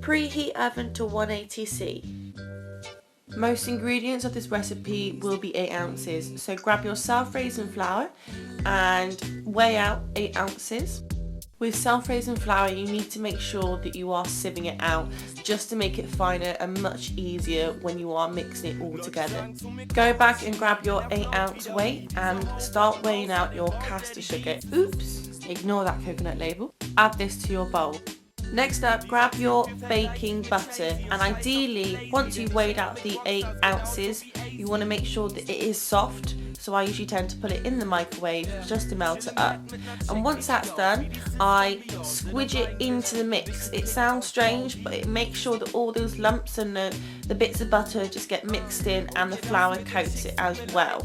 Preheat oven to 180°C. Most ingredients of this recipe will be 8 ounces, so grab your self-raising flour and weigh out 8 ounces. With self-raising flour, you need to make sure that you are sieving it out just to make it finer and much easier when you are mixing it all together. Go back and grab your 8-ounce weight and start weighing out your caster sugar. Oops, ignore that coconut label. Add this to your bowl. Next up, grab your baking butter, and ideally, once you've weighed out the 8 ounces, you want to make sure that it is soft. So I usually tend to put it in the microwave just to melt it up. And once that's done, I squidge it into the mix. It sounds strange, but it makes sure that all those lumps and the bits of butter just get mixed in and the flour coats it as well.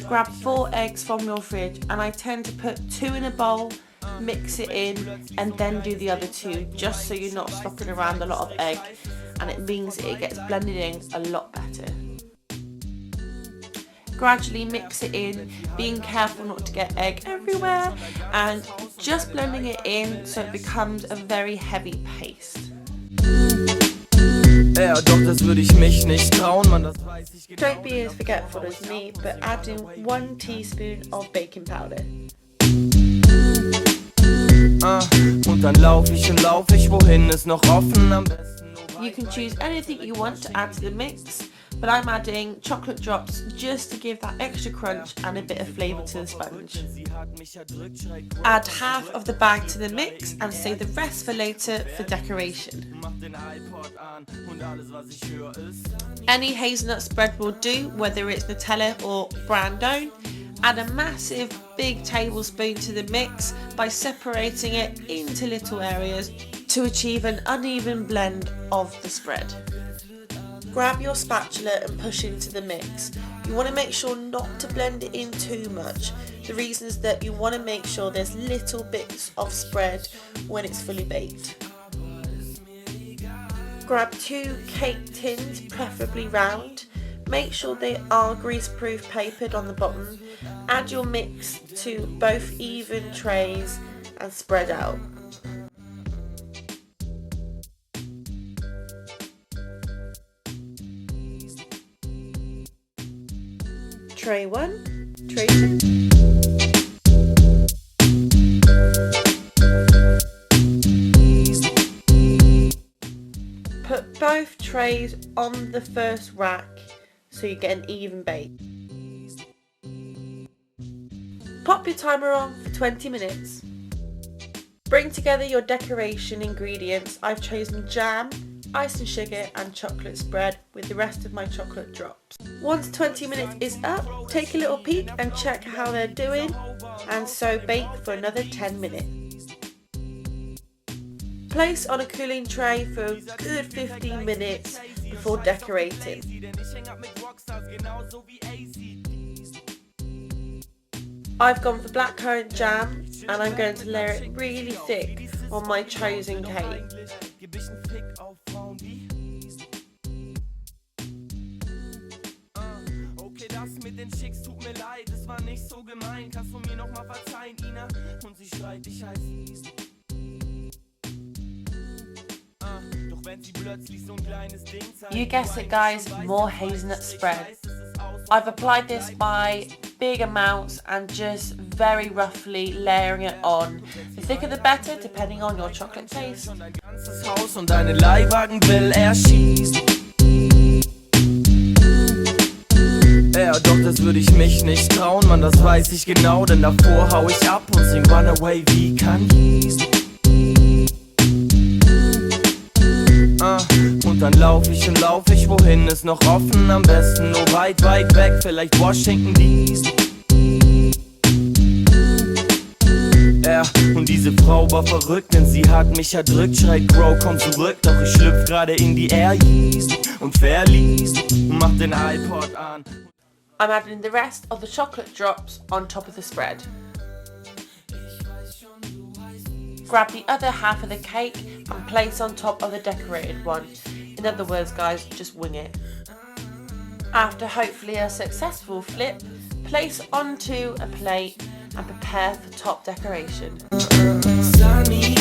Grab 4 eggs from your fridge, and I tend to put 2 in a bowl, mix it in, and then do the other 2, just so you're not slopping around a lot of egg, and it means it gets blended in a lot better. Gradually mix it in, being careful not to get egg everywhere, and just blending it in so it becomes a very heavy paste. Don't be as forgetful as me, but add in 1 teaspoon of baking powder. You can choose anything you want to add to the mix, but I'm adding chocolate drops just to give that extra crunch and a bit of flavour to the sponge. Add half of the bag to the mix and save the rest for later for decoration. Any hazelnut spread will do, whether it's Nutella or brand own. Add a massive big tablespoon to the mix by separating it into little areas to achieve an uneven blend of the spread. Grab your spatula and push into the mix. You want to make sure not to blend it in too much. The reason is that you want to make sure there's little bits of spread when it's fully baked. Grab 2 cake tins, preferably round. Make sure they are greaseproof papered on the bottom. Add your mix to both even trays and spread out. Tray 1, tray 2. Put both trays on the first rack so you get an even bake. Pop your timer on for 20 minutes. Bring together your decoration ingredients. I've chosen jam, icing sugar and chocolate spread with the rest of my chocolate drops. Once 20 minutes is up, take a little peek and check how they're doing, and so bake for another 10 minutes. Place on a cooling tray for a good 15 minutes before decorating. I've gone for blackcurrant jam, and I'm going to layer it really thick on my chosen cake. Mit den Chicks tut mir leid, es war nicht so gemein, kannst du mir noch mal verzeihen, Ina? Und sie schreit, ich heiß. Doch wenn sie plötzlich so ein kleines Ding zeigt. You guessed it, guys, more hazelnut spread. I've applied this by big amounts and just very roughly layering it on. The thicker the better, depending on your chocolate taste. Haus und deine Leihwagen will erschießen. Ja, doch das würde ich mich nicht trauen, Mann, das weiß ich genau, denn davor hau ich ab und sing Runaway wie Kanye. Und dann lauf ich, wohin ist noch offen, am besten nur weit, weit weg, vielleicht Washington DC. Ja, und diese Frau war verrückt, denn sie hat mich erdrückt, schreit Bro, komm zurück, doch ich schlüpf gerade in die Air und verliest und mach den iPod an. I'm adding the rest of the chocolate drops on top of the spread. Grab the other half of the cake and place on top of the decorated one. In other words, guys, just wing it. After hopefully a successful flip, place onto a plate and prepare for top decoration. Sunny.